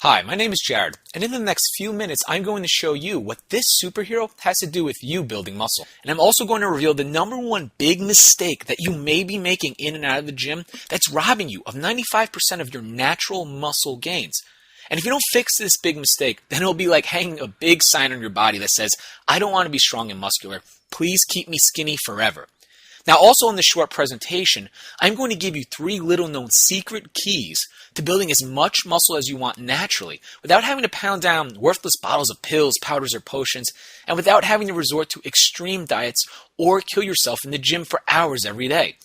Hi, my name is Jared, and in the next few minutes I'm going to show you what this superhero has to do with you building muscle. And I'm also going to reveal the number one big mistake that you may be making in and out of the gym that's robbing you of 95% of your natural muscle gains. And if you don't fix this big mistake, then it'll be like hanging a big sign on your body that says, I don't want to be strong and muscular. Please keep me skinny forever. Now, also in this short presentation, I'm going to give you 3 little-known secret keys to building as much muscle as you want naturally, without having to pound down worthless bottles of pills, powders, or potions, and without having to resort to extreme diets or kill yourself in the gym for hours every day.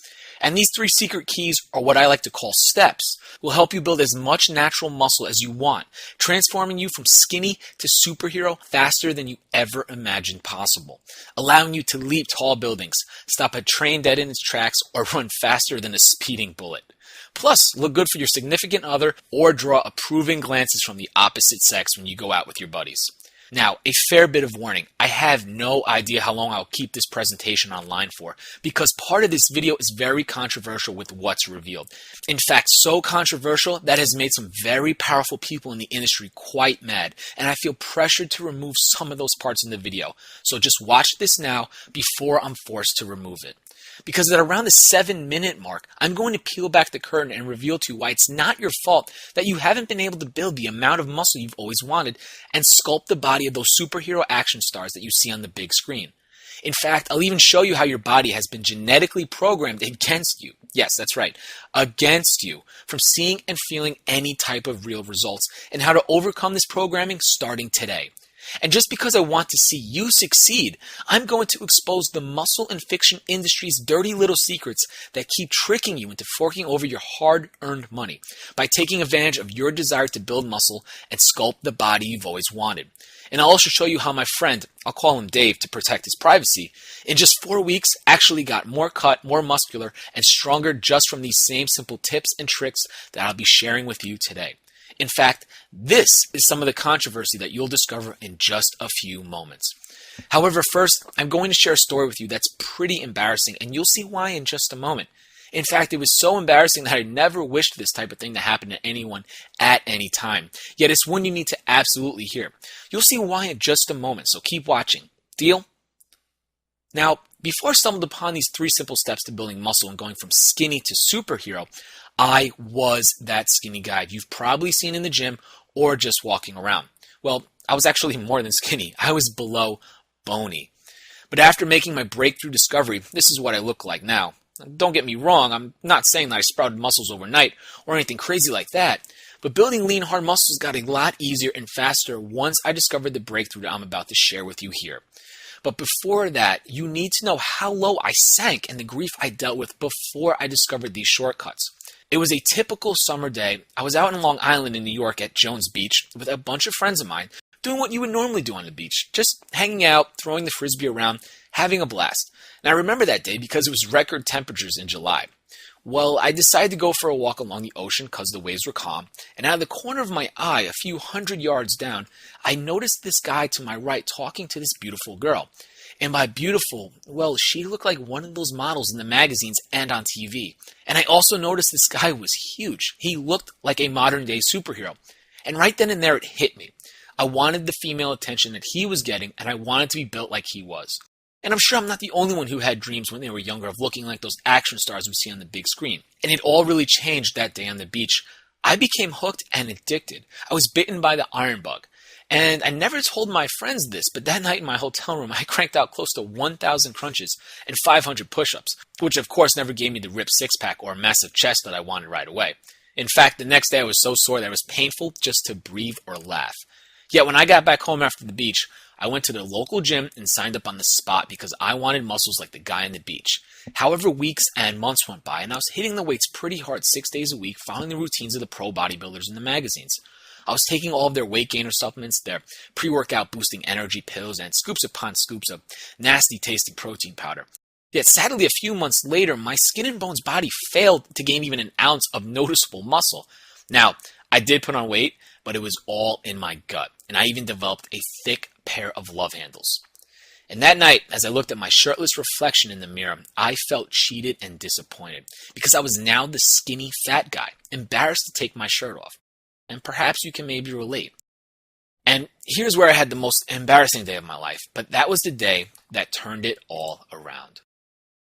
And these 3 secret keys are what I like to call steps. Will help you build as much natural muscle as you want, transforming you from skinny to superhero faster than you ever imagined possible, allowing you to leap tall buildings, stop a train dead in its tracks, or run faster than a speeding bullet. Plus, look good for your significant other or draw approving glances from the opposite sex when you go out with your buddies. Now, a fair bit of warning. I have no idea how long I'll keep this presentation online for, because part of this video is very controversial with what's revealed. In fact, so controversial that has made some very powerful people in the industry quite mad, and I feel pressured to remove some of those parts in the video. So just watch this now before I'm forced to remove it. Because at around the 7-minute mark, I'm going to peel back the curtain and reveal to you why it's not your fault that you haven't been able to build the amount of muscle you've always wanted and sculpt the body of those superhero action stars that you see on the big screen. In fact, I'll even show you how your body has been genetically programmed against you. Yes, that's right, against you, from seeing and feeling any type of real results, and how to overcome this programming starting today. And just because I want to see you succeed, I'm going to expose the muscle and fiction industry's dirty little secrets that keep tricking you into forking over your hard-earned money by taking advantage of your desire to build muscle and sculpt the body you've always wanted. And I'll also show you how my friend, I'll call him Dave to protect his privacy, in just 4 weeks actually got more cut, more muscular, and stronger just from these same simple tips and tricks that I'll be sharing with you today. In fact, this is some of the controversy that you'll discover in just a few moments. However, first, I'm going to share a story with you that's pretty embarrassing, and you'll see why in just a moment. In fact, it was so embarrassing that I never wished this type of thing to happen to anyone at any time. Yet it's one you need to absolutely hear. You'll see why in just a moment, so keep watching. Deal? Now, before I stumbled upon these 3 simple steps to building muscle and going from skinny to superhero, I was that skinny guy you've probably seen in the gym or just walking around. Well, I was actually more than skinny. I was below bony. But after making my breakthrough discovery, this is what I look like now. Don't get me wrong, I'm not saying that I sprouted muscles overnight or anything crazy like that, but building lean, hard muscles got a lot easier and faster once I discovered the breakthrough that I'm about to share with you here. But before that, you need to know how low I sank and the grief I dealt with before I discovered these shortcuts. It was a typical summer day. I was out in Long Island in New York at Jones Beach with a bunch of friends of mine, doing what you would normally do on the beach, just hanging out, throwing the frisbee around, having a blast. And I remember that day because it was record temperatures in July. Well, I decided to go for a walk along the ocean because the waves were calm, and out of the corner of my eye, a few hundred yards down, I noticed this guy to my right talking to this beautiful girl. And by beautiful, well, she looked like one of those models in the magazines and on TV. And I also noticed this guy was huge. He looked like a modern-day superhero. And right then and there, it hit me. I wanted the female attention that he was getting, and I wanted to be built like he was. And I'm sure I'm not the only one who had dreams when they were younger of looking like those action stars we see on the big screen. And it all really changed that day on the beach. I became hooked and addicted. I was bitten by the iron bug. And I never told my friends this, but that night in my hotel room, I cranked out close to 1,000 crunches and 500 push-ups, which of course never gave me the ripped six-pack or massive chest that I wanted right away. In fact, the next day I was so sore that it was painful just to breathe or laugh. Yet when I got back home after the beach, I went to the local gym and signed up on the spot because I wanted muscles like the guy on the beach. However, weeks and months went by, and I was hitting the weights pretty hard 6 days a week, following the routines of the pro bodybuilders in the magazines. I was taking all of their weight gainer supplements, their pre-workout boosting energy pills, and scoops upon scoops of nasty tasting protein powder. Yet sadly, a few months later, my skin and bones body failed to gain even an ounce of noticeable muscle. Now, I did put on weight, but it was all in my gut, and I even developed a thick pair of love handles. And that night, as I looked at my shirtless reflection in the mirror, I felt cheated and disappointed, because I was now the skinny, fat guy, embarrassed to take my shirt off. and perhaps you can maybe relate. And here's where I had the most embarrassing day of my life, but that was the day that turned it all around.